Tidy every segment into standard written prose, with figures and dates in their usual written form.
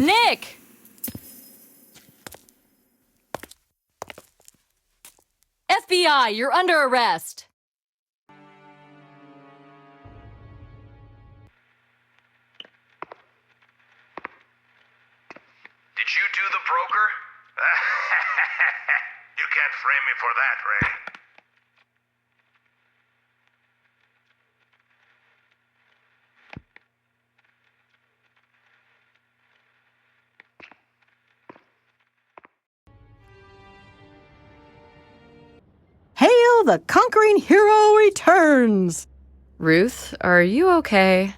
Nick! FBI, you're under arrest. Did you do the broker? You can't frame me for that, Ray. Hail, the conquering hero returns! Ruth, are you okay?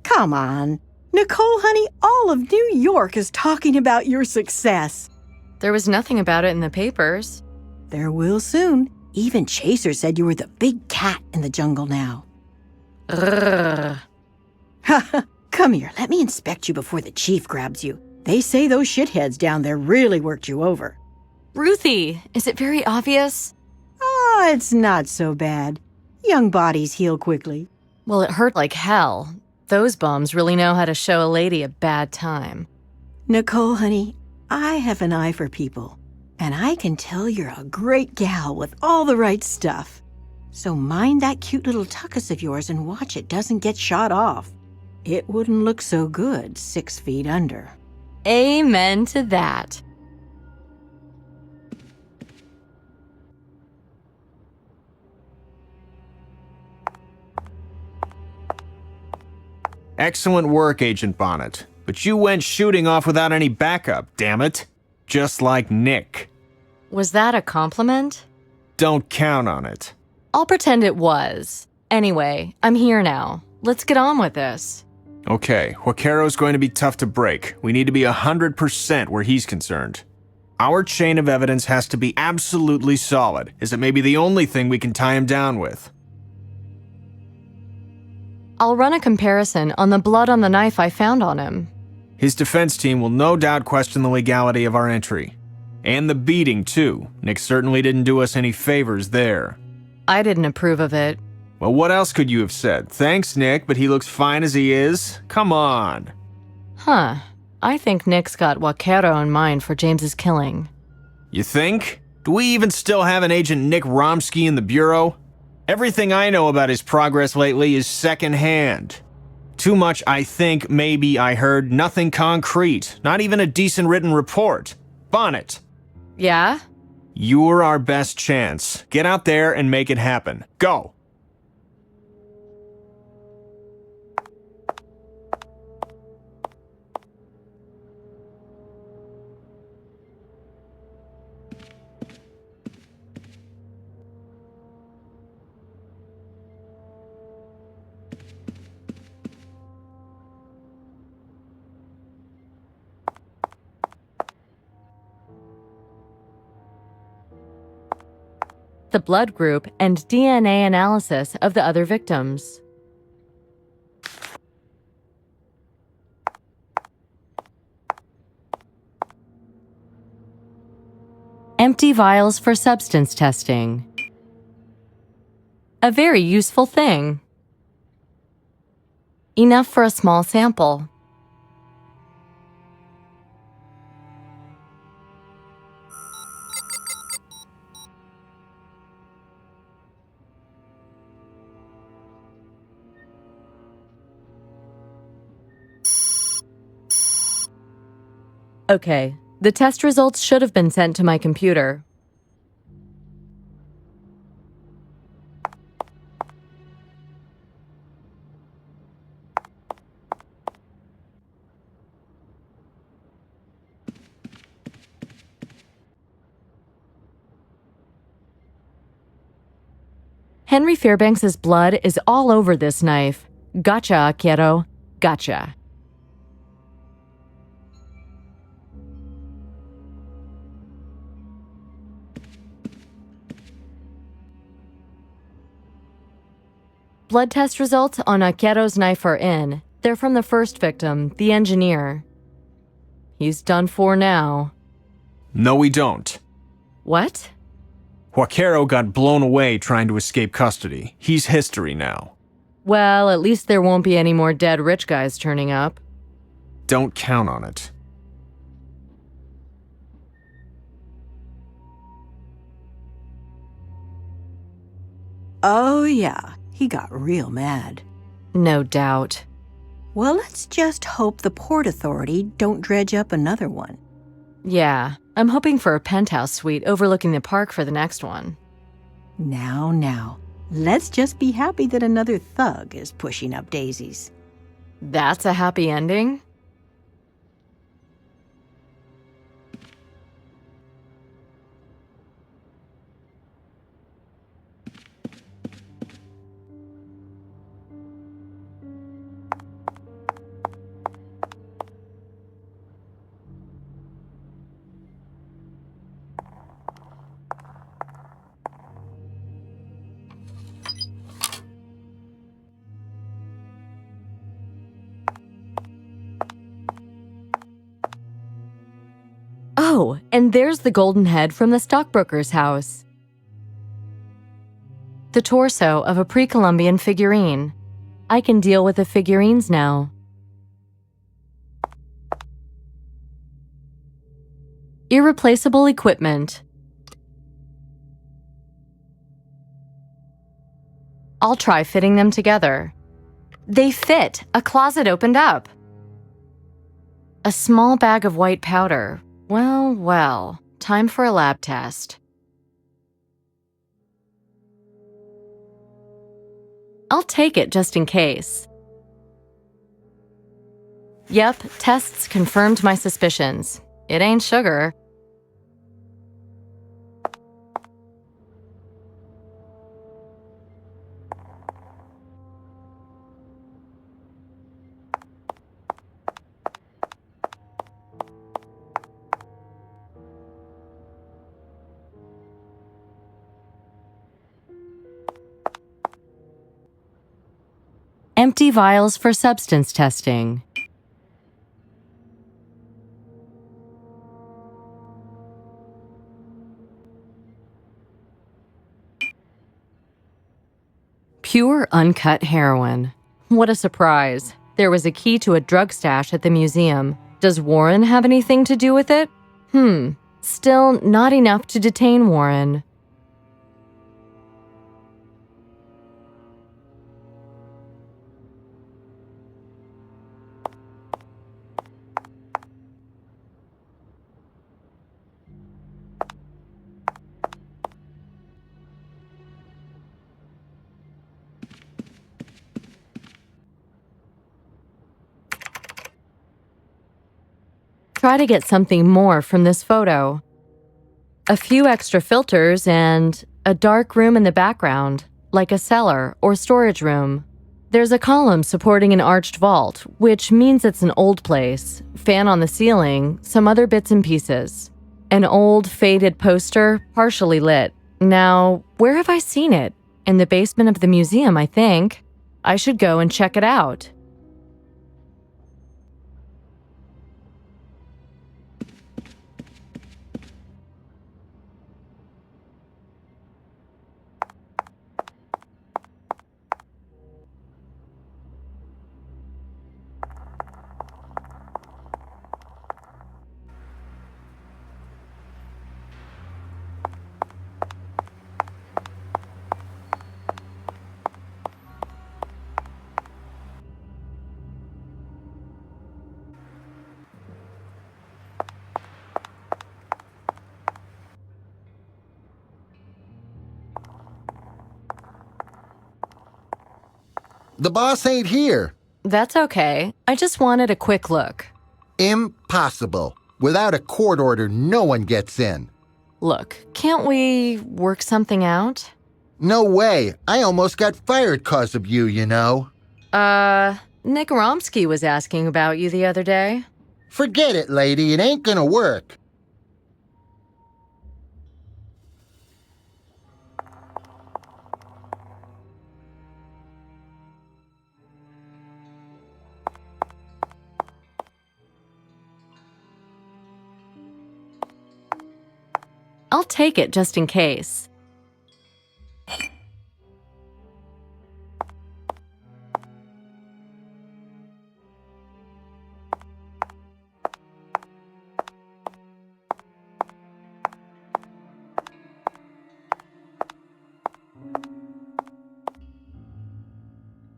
Come on. Nicole, honey, all of New York is talking about your success. There was nothing about it in the papers. There will soon. Even Chaser said you were the big cat in the jungle now. Ugh. Come here, let me inspect you before the chief grabs you. They say those shitheads down there really worked you over. Ruthie, is it very obvious? Oh, it's not so bad. Young bodies heal quickly. Well, it hurt like hell. Those bums really know how to show a lady a bad time. Nicole, honey, I have an eye for people, and I can tell you're a great gal with all the right stuff. So mind that cute little tuchus of yours and watch it doesn't get shot off. It wouldn't look so good 6 feet under. Amen to that. Excellent work, Agent Bonnet. But you went shooting off without any backup, damn it. Just like Nick. Was that a compliment? Don't count on it. I'll pretend it was. Anyway, I'm here now. Let's get on with this. Okay, Huaquero's going to be tough to break. We need to be 100% where he's concerned. Our chain of evidence has to be absolutely solid, as it may be the only thing we can tie him down with. I'll run a comparison on the blood on the knife I found on him. His defense team will no doubt question the legality of our entry. And the beating, too. Nick certainly didn't do us any favors there. I didn't approve of it. Well, what else could you have said? Thanks, Nick, but he looks fine as he is. Come on. Huh. I think Nick's got Huaquero in mind for James's killing. You think? Do we even still have an Agent Nick Romsky in the Bureau? Everything I know about his progress lately is secondhand. Too much I think, maybe I heard, nothing concrete. Not even a decent written report. Bonnet. Yeah? You're our best chance. Get out there and make it happen. Go! The blood group and DNA analysis of the other victims. Empty vials for substance testing. A very useful thing. Enough for a small sample. Okay, the test results should have been sent to my computer. Henry Fairbanks's blood is all over this knife. Gotcha, kiddo. Gotcha. Blood test results on Huaquero's knife are in. They're from the first victim, the engineer. He's done for now. No, we don't. What? Huaquero got blown away trying to escape custody. He's history now. Well, at least there won't be any more dead rich guys turning up. Don't count on it. Oh, yeah, he got real mad. No doubt. Well, let's just hope the Port Authority don't dredge up another one. Yeah, I'm hoping for a penthouse suite overlooking the park for the next one. Now, let's just be happy that another thug is pushing up daisies. That's a happy ending? Oh, and there's the golden head from the stockbroker's house. The torso of a pre-Columbian figurine. I can deal with the figurines now. Irreplaceable equipment. I'll try fitting them together. They fit! A closet opened up! A small bag of white powder. Well, time for a lab test. I'll take it just in case. Yep, tests confirmed my suspicions. It ain't sugar. Empty vials for substance testing. Pure uncut heroin. What a surprise. There was a key to a drug stash at the museum. Does Warren have anything to do with it? Still not enough to detain Warren. Try to get something more from this photo. A few extra filters and a dark room in the background, like a cellar or storage room. There's a column supporting an arched vault, which means it's an old place. Fan on the ceiling, some other bits and pieces. An old, faded poster, partially lit. Now, where have I seen it? In the basement of the museum, I think. I should go and check it out. The boss ain't here. That's okay. I just wanted a quick look. Impossible. Without a court order, no one gets in. Look, can't we work something out? No way. I almost got fired 'cause of you, you know. Nick Romsky was asking about you the other day. Forget it, lady. It ain't gonna work. I'll take it just in case.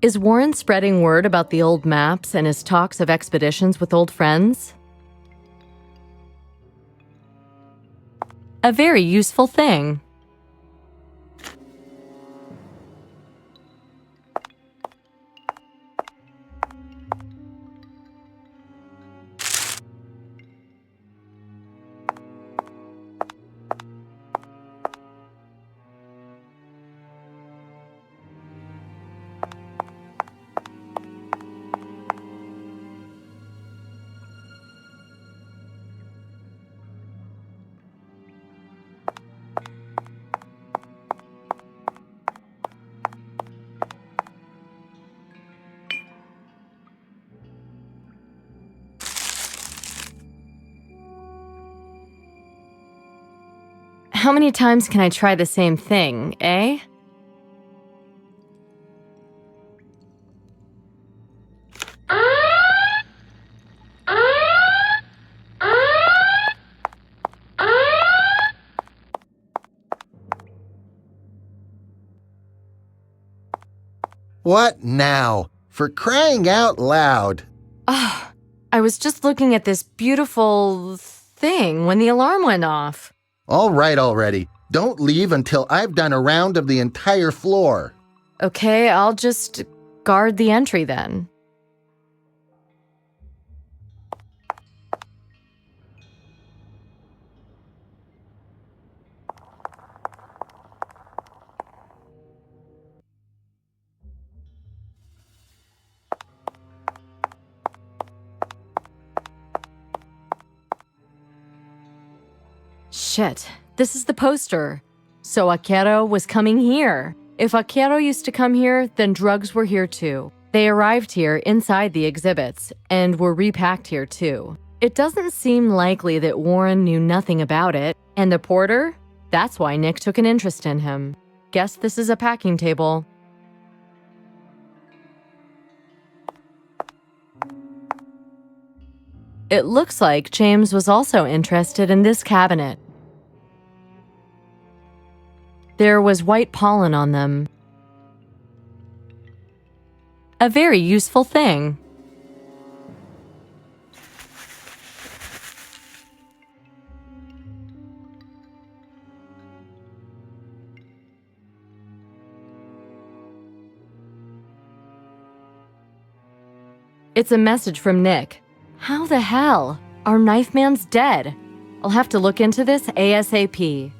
Is Warren spreading word about the old maps and his talks of expeditions with old friends? A very useful thing. How many times can I try the same thing, eh? What now? For crying out loud. Oh, I was just looking at this beautiful thing when the alarm went off. All right already. Don't leave until I've done a round of the entire floor. Okay, I'll just guard the entry then. Shit, this is the poster. So Akero was coming here. If Akero used to come here, then drugs were here too. They arrived here inside the exhibits and were repacked here too. It doesn't seem likely that Warren knew nothing about it. And the porter? That's why Nick took an interest in him. Guess this is a packing table. It looks like James was also interested in this cabinet. There was white pollen on them. A very useful thing. It's a message from Nick. How the hell? Our knife man's dead. I'll have to look into this ASAP.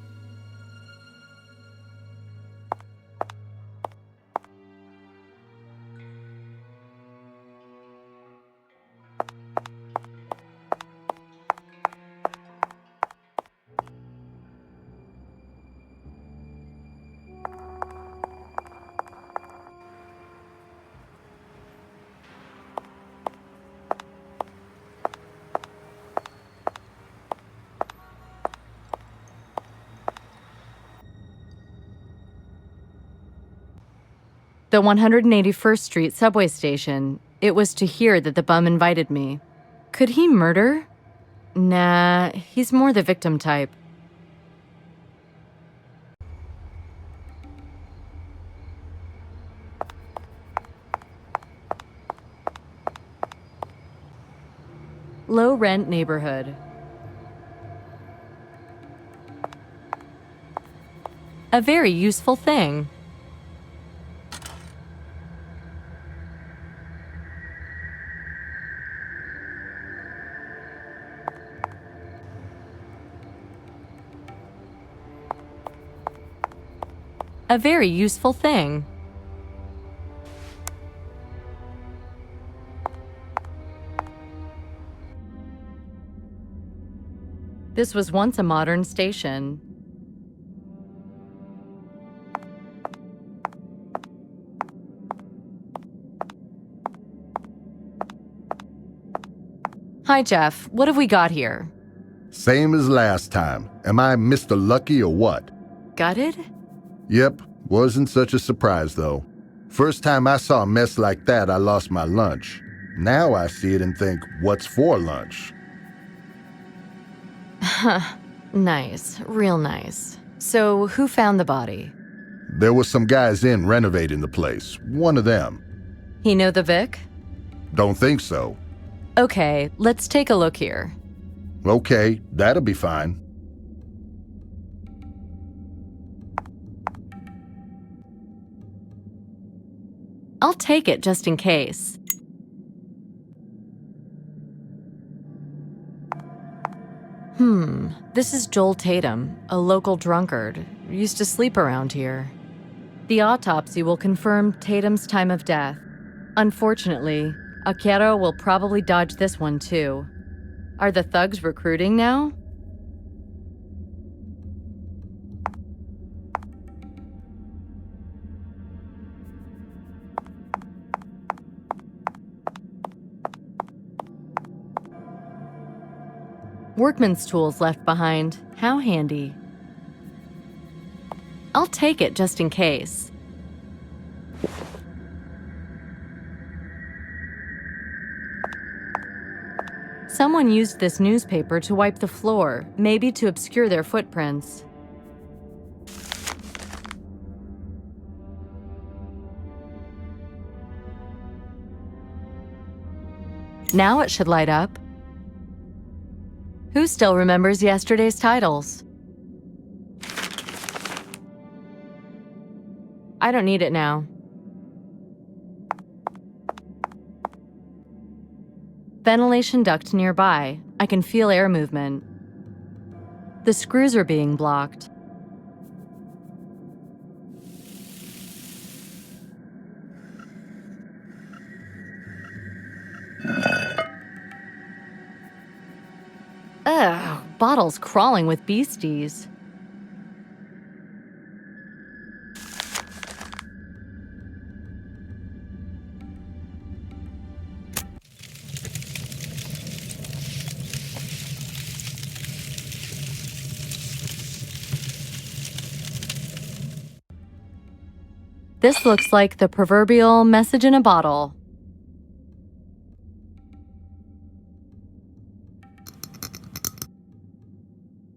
The 181st Street subway station. It was to here that the bum invited me. Could he murder? Nah, he's more the victim type. Low-rent neighborhood. A very useful thing. A very useful thing. This was once a modern station. Hi, Jeff. What have we got here? Same as last time. Am I Mr. Lucky or what? Gutted? Yep, wasn't such a surprise though. First time I saw a mess like that, I lost my lunch. Now I see it and think, what's for lunch? Nice, real nice. So, who found the body? There were some guys in renovating the place, one of them. He know the Vic? Don't think so. Okay, let's take a look here. Okay, that'll be fine. I'll take it just in case. This is Joel Tatum, a local drunkard. Used to sleep around here. The autopsy will confirm Tatum's time of death. Unfortunately, Akero will probably dodge this one too. Are the thugs recruiting now? Workman's tools left behind. How handy. I'll take it just in case. Someone used this newspaper to wipe the floor, maybe to obscure their footprints. Now it should light up. Who still remembers yesterday's titles? I don't need it now. Ventilation duct nearby. I can feel air movement. The screws are being blocked. Ugh, bottles crawling with beasties. This looks like the proverbial message in a bottle.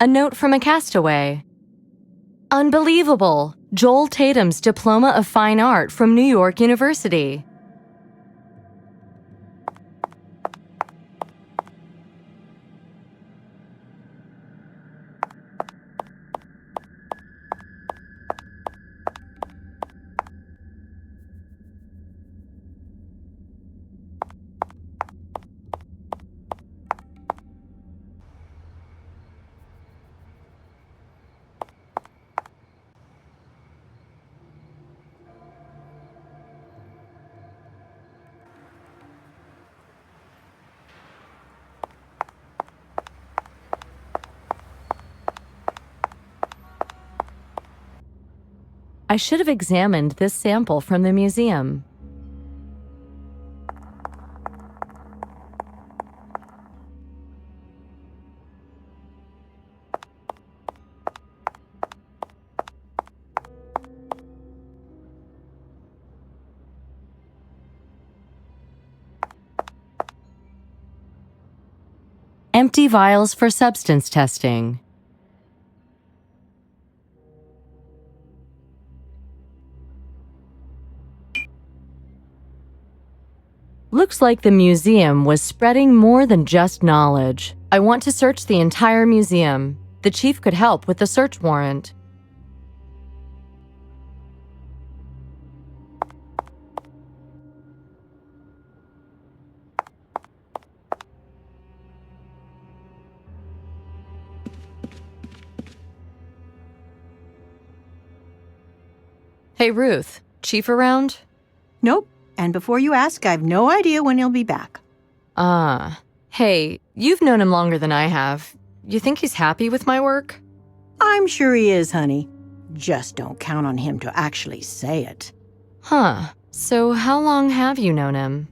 A note from a castaway. Unbelievable! Joel Tatum's Diploma of Fine Art from New York University. I should have examined this sample from the museum. Empty vials for substance testing. Looks like the museum was spreading more than just knowledge. I want to search the entire museum. The chief could help with the search warrant. Hey, Ruth, chief around? Nope. And before you ask, I've no idea when he'll be back. Hey, you've known him longer than I have. You think he's happy with my work? I'm sure he is, honey. Just don't count on him to actually say it. Huh. So how long have you known him?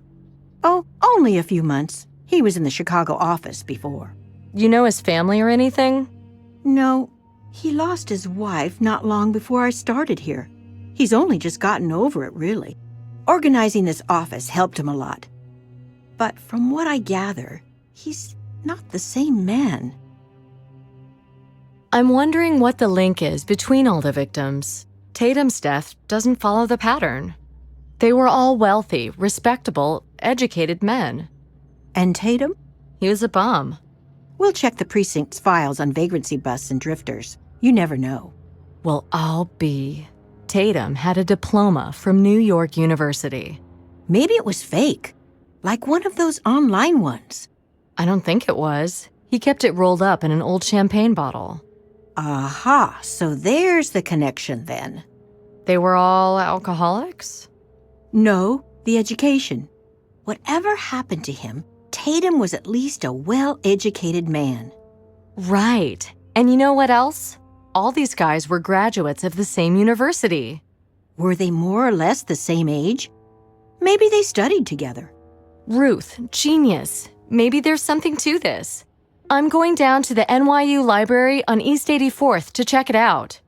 Oh, only a few months. He was in the Chicago office before. You know his family or anything? No, he lost his wife not long before I started here. He's only just gotten over it, really. Organizing this office helped him a lot. But from what I gather, he's not the same man. I'm wondering what the link is between all the victims. Tatum's death doesn't follow the pattern. They were all wealthy, respectable, educated men. And Tatum? He was a bum. We'll check the precinct's files on vagrancy busts and drifters. You never know. Well, I'll be. Tatum had a diploma from New York University. Maybe it was fake, like one of those online ones. I don't think it was. He kept it rolled up in an old champagne bottle. Aha, so there's the connection then. They were all alcoholics? No, the education. Whatever happened to him, Tatum was at least a well-educated man. Right. And you know what else? All these guys were graduates of the same university. Were they more or less the same age? Maybe they studied together. Ruth, genius. Maybe there's something to this. I'm going down to the NYU library on East 84th to check it out.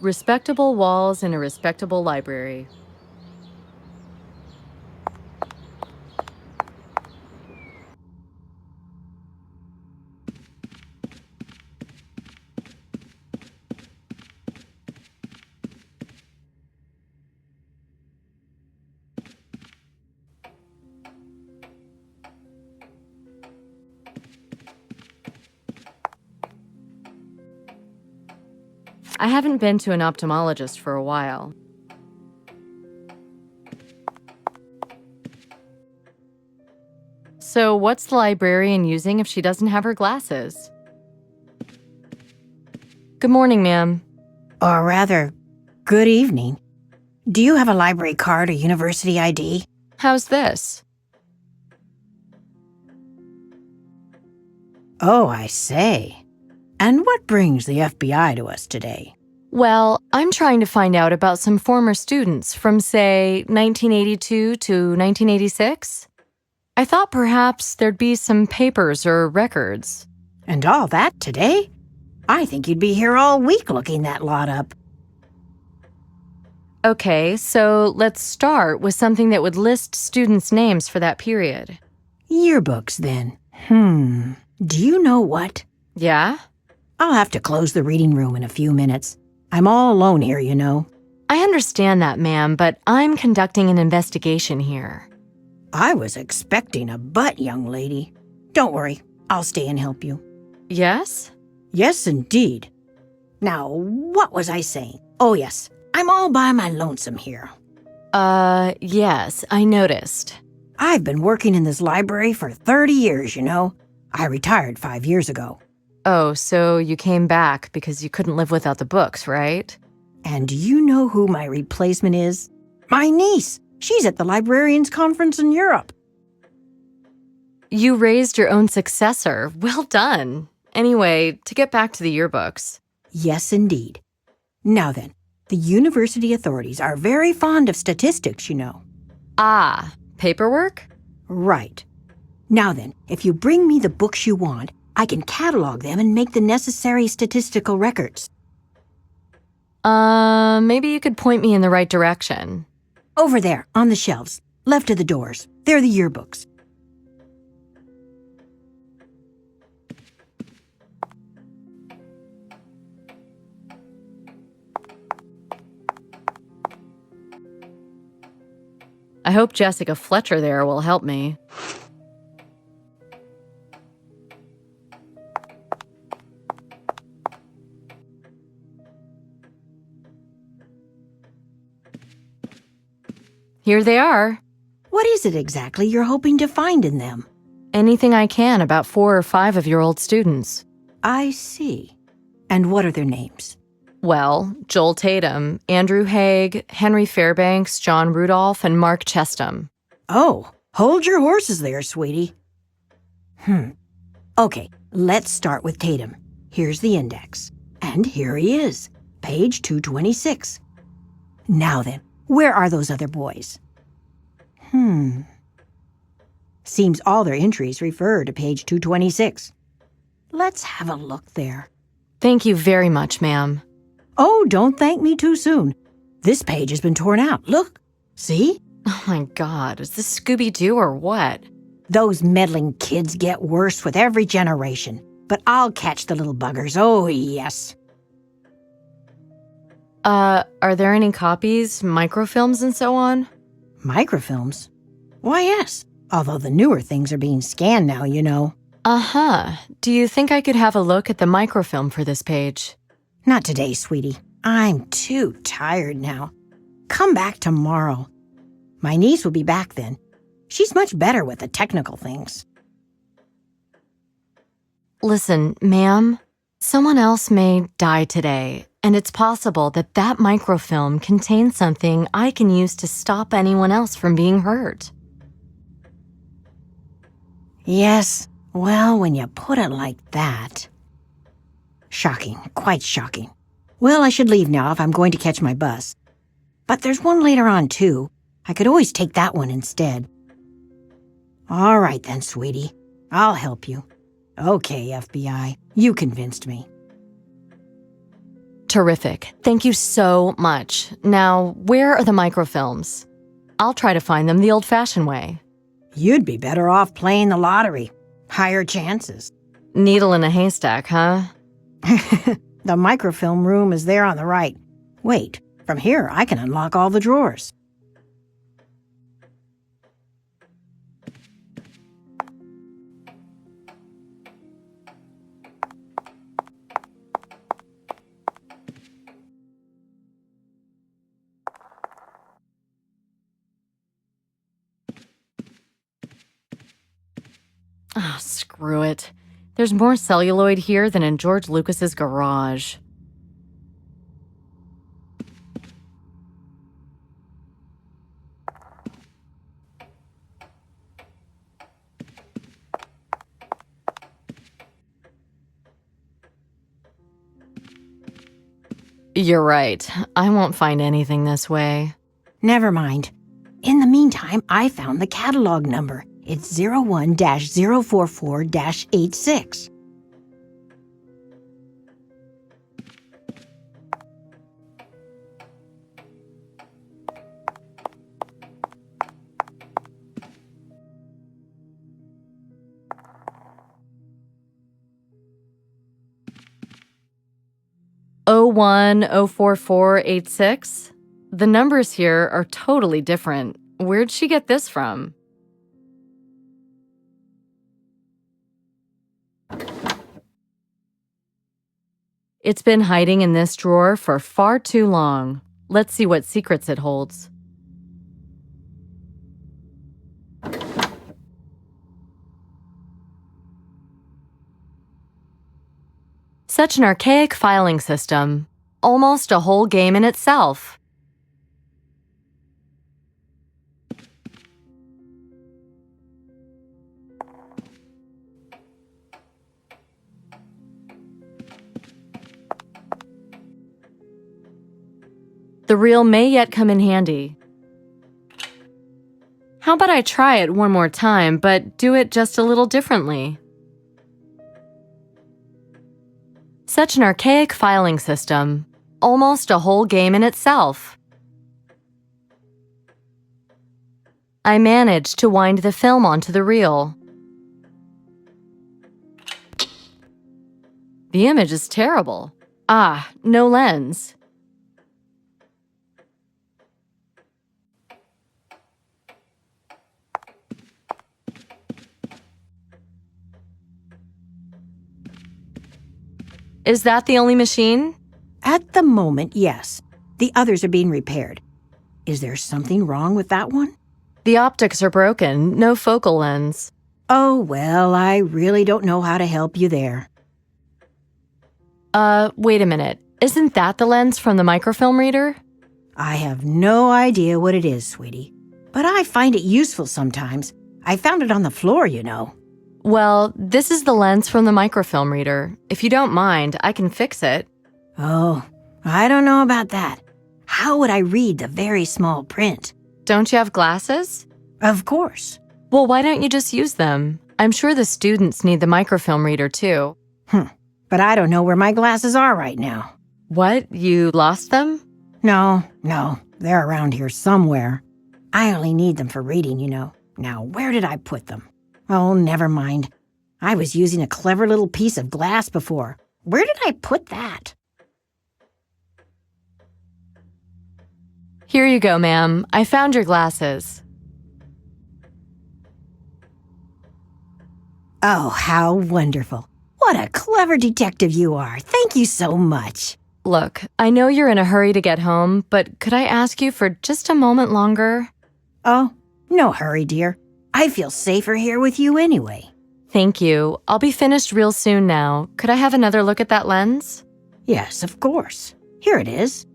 Respectable walls in a respectable library. I haven't been to an ophthalmologist for a while. So what's the librarian using if she doesn't have her glasses? Good morning, ma'am. Or rather, good evening. Do you have a library card or university ID? How's this? Oh, I say. And what brings the FBI to us today? Well, I'm trying to find out about some former students from, say, 1982 to 1986. I thought perhaps there'd be some papers or records. And all that today? I think you'd be here all week looking that lot up. Okay, so let's start with something that would list students' names for that period. Yearbooks, then. Do you know what? Yeah? I'll have to close the reading room in a few minutes. I'm all alone here, you know. I understand that, ma'am, but I'm conducting an investigation here. I was expecting a butt, young lady. Don't worry, I'll stay and help you. Yes? Yes, indeed. Now, what was I saying? Oh, yes, I'm all by my lonesome here. Yes, I noticed. I've been working in this library for 30 years, you know. I retired 5 years ago. Oh, so you came back because you couldn't live without the books, right? And do you know who my replacement is? My niece. She's at the Librarians' Conference in Europe. You raised your own successor. Well done. Anyway, to get back to the yearbooks. Yes, indeed. Now then, the university authorities are very fond of statistics, you know. Ah, paperwork? Right. Now then, if you bring me the books you want, I can catalog them and make the necessary statistical records. Maybe you could point me in the right direction. Over there, on the shelves, left of the doors. They're the yearbooks. I hope Jessica Fletcher there will help me. Here they are. What is it exactly you're hoping to find in them? Anything I can about 4 or 5 of your old students. I see. And what are their names? Well, Joel Tatum, Andrew Haig, Henry Fairbanks, John Rudolph, and Mark Chestham. Oh, hold your horses there, sweetie. Okay, let's start with Tatum. Here's the index. And here he is. page 226. Now then, where are those other boys? Seems all their entries refer to page 226. Let's have a look there. Thank you very much, ma'am. Oh, don't thank me too soon. This page has been torn out. Look. See? Oh my God, is this Scooby-Doo or what? Those meddling kids get worse with every generation. But I'll catch the little buggers. Oh, yes. Are there any copies, microfilms, and so on? Microfilms? Why, yes. Although the newer things are being scanned now, you know. Uh-huh. Do you think I could have a look at the microfilm for this page? Not today, sweetie. I'm too tired now. Come back tomorrow. My niece will be back then. She's much better with the technical things. Listen, ma'am, someone else may die today, and it's possible that that microfilm contains something I can use to stop anyone else from being hurt. Yes, well, when you put it like that. Shocking, quite shocking. Well, I should leave now if I'm going to catch my bus. But there's one later on, too. I could always take that one instead. All right then, sweetie. I'll help you. Okay, FBI, you convinced me. Terrific. Thank you so much. Now, where are the microfilms? I'll try to find them the old-fashioned way. You'd be better off playing the lottery. Higher chances. Needle in a haystack, huh? The microfilm room is there on the right. Wait, from here I can unlock all the drawers. Oh, screw it. There's more celluloid here than in George Lucas's garage. You're right. I won't find anything this way. Never mind. In the meantime, I found the catalog number. It's 01-044-86. O1-044-86? The numbers here are totally different. Where'd she get this from? It's been hiding in this drawer for far too long. Let's see what secrets it holds. Such an archaic filing system. Almost a whole game in itself. The reel may yet come in handy. How about I try it one more time, but do it just a little differently? Such an archaic filing system. Almost a whole game in itself. I managed to wind the film onto the reel. The image is terrible. Ah, no lens. Is that the only machine? At the moment, yes. The others are being repaired. Is there something wrong with that one? The optics are broken, no focal lens. Oh, well, I really don't know how to help you there. Wait a minute. Isn't that the lens from the microfilm reader? I have no idea what it is, sweetie. But I find it useful sometimes. I found it on the floor, you know. Well, this is the lens from the microfilm reader. If you don't mind, I can fix it. Oh, I don't know about that. How would I read the very small print? Don't you have glasses? Of course. Well, why don't you just use them? I'm sure the students need the microfilm reader too. But I don't know where my glasses are right now. What? You lost them? No, they're around here somewhere. I only need them for reading, you know. Now, where did I put them? Oh, never mind. I was using a clever little piece of glass before. Where did I put that? Here you go, ma'am. I found your glasses. Oh, how wonderful. What a clever detective you are. Thank you so much. Look, I know you're in a hurry to get home, but could I ask you for just a moment longer? Oh, no hurry, dear. I feel safer here with you anyway. Thank you. I'll be finished real soon now. Could I have another look at that lens? Yes, of course. Here it is.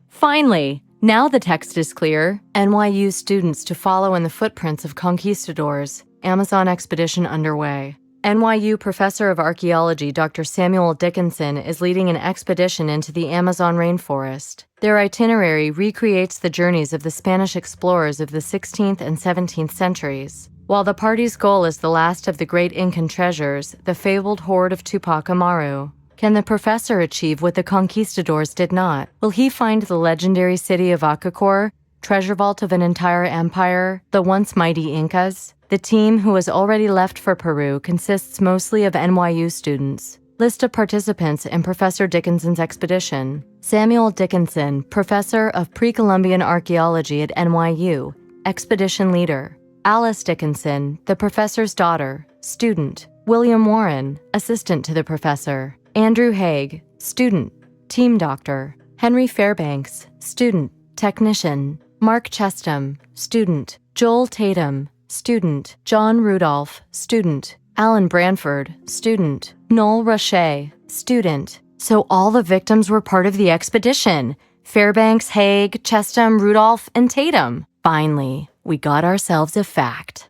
Finally, now the text is clear. NYU students to follow in the footprints of conquistadors. Amazon expedition underway. NYU Professor of Archaeology Dr. Samuel Dickinson is leading an expedition into the Amazon rainforest. Their itinerary recreates the journeys of the Spanish explorers of the 16th and 17th centuries. While the party's goal is the last of the great Incan treasures, the fabled hoard of Tupac Amaru. Can the professor achieve what the conquistadors did not? Will he find the legendary city of Acacor, treasure vault of an entire empire, the once mighty Incas? The team, who has already left for Peru, consists mostly of NYU students. List of participants in Professor Dickinson's expedition. Samuel Dickinson, Professor of Pre-Columbian Archaeology at NYU, Expedition Leader. Alice Dickinson, the professor's daughter, student. William Warren, assistant to the professor. Andrew Haig, student, team doctor. Henry Fairbanks, student, technician. Mark Chestham, student. Joel Tatum, student. John Rudolph, student. Alan Branford, student. Noel Roche, student. So all the victims were part of the expedition. Fairbanks, Haig, Chestham, Rudolph, and Tatum. Finally, we got ourselves a fact.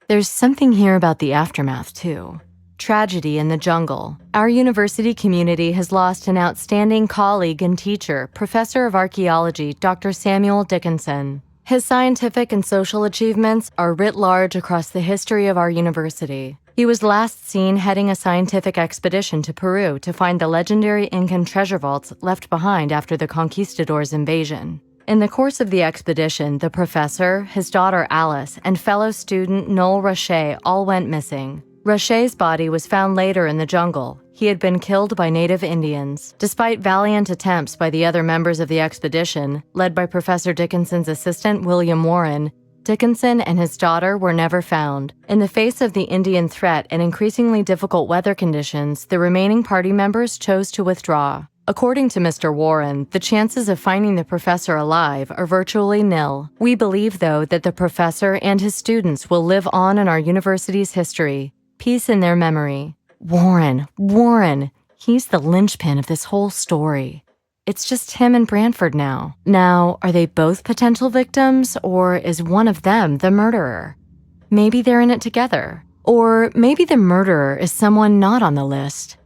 There's something here about the aftermath, too. Tragedy in the jungle. Our university community has lost an outstanding colleague and teacher, Professor of Archaeology, Dr. Samuel Dickinson. His scientific and social achievements are writ large across the history of our university. He was last seen heading a scientific expedition to Peru to find the legendary Incan treasure vaults left behind after the conquistadors' invasion. In the course of the expedition, the professor, his daughter Alice, and fellow student Noel Roche all went missing. Roche's body was found later in the jungle. He had been killed by native Indians. Despite valiant attempts by the other members of the expedition, led by Professor Dickinson's assistant William Warren, Dickinson and his daughter were never found. In the face of the Indian threat and increasingly difficult weather conditions, the remaining party members chose to withdraw. According to Mr. Warren, the chances of finding the professor alive are virtually nil. We believe, though, that the professor and his students will live on in our university's history. Peace in their memory. Warren, he's the linchpin of this whole story. It's just him and Branford now. Now, are they both potential victims, or is one of them the murderer? Maybe they're in it together. Or maybe the murderer is someone not on the list.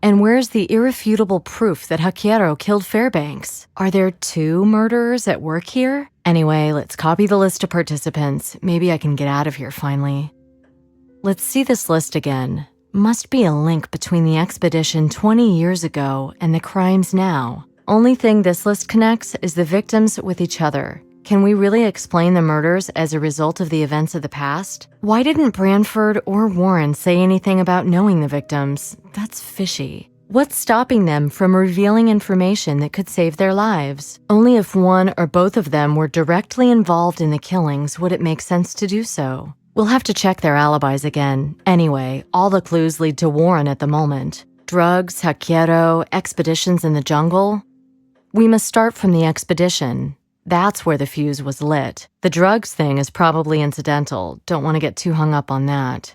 And where's the irrefutable proof that Haquero killed Fairbanks? Are there two murderers at work here? Anyway, let's copy the list of participants. Maybe I can get out of here finally. Let's see this list again. Must be a link between the expedition 20 years ago and the crimes now. Only thing this list connects is the victims with each other. Can we really explain the murders as a result of the events of the past? Why didn't Branford or Warren say anything about knowing the victims? That's fishy. What's stopping them from revealing information that could save their lives? Only if one or both of them were directly involved in the killings would it make sense to do so. We'll have to check their alibis again. Anyway, all the clues lead to Warren at the moment. Drugs, Haquero, expeditions in the jungle. We must start from the expedition. That's where the fuse was lit. The drugs thing is probably incidental. Don't want to get too hung up on that.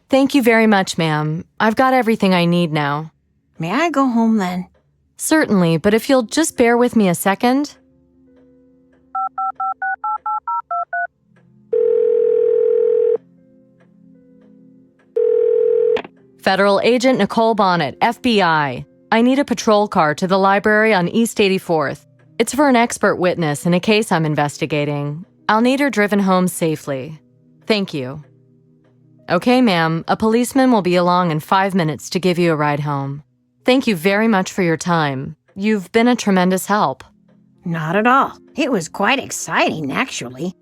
Thank you very much, ma'am. I've got everything I need now. May I go home then? Certainly, but if you'll just bear with me a second. Federal Agent Nicole Bonnet, FBI. I need a patrol car to the library on East 84th. It's for an expert witness in a case I'm investigating. I'll need her driven home safely. Thank you. Okay, ma'am. A policeman will be along in 5 minutes to give you a ride home. Thank you very much for your time. You've been a tremendous help. Not at all. It was quite exciting, actually.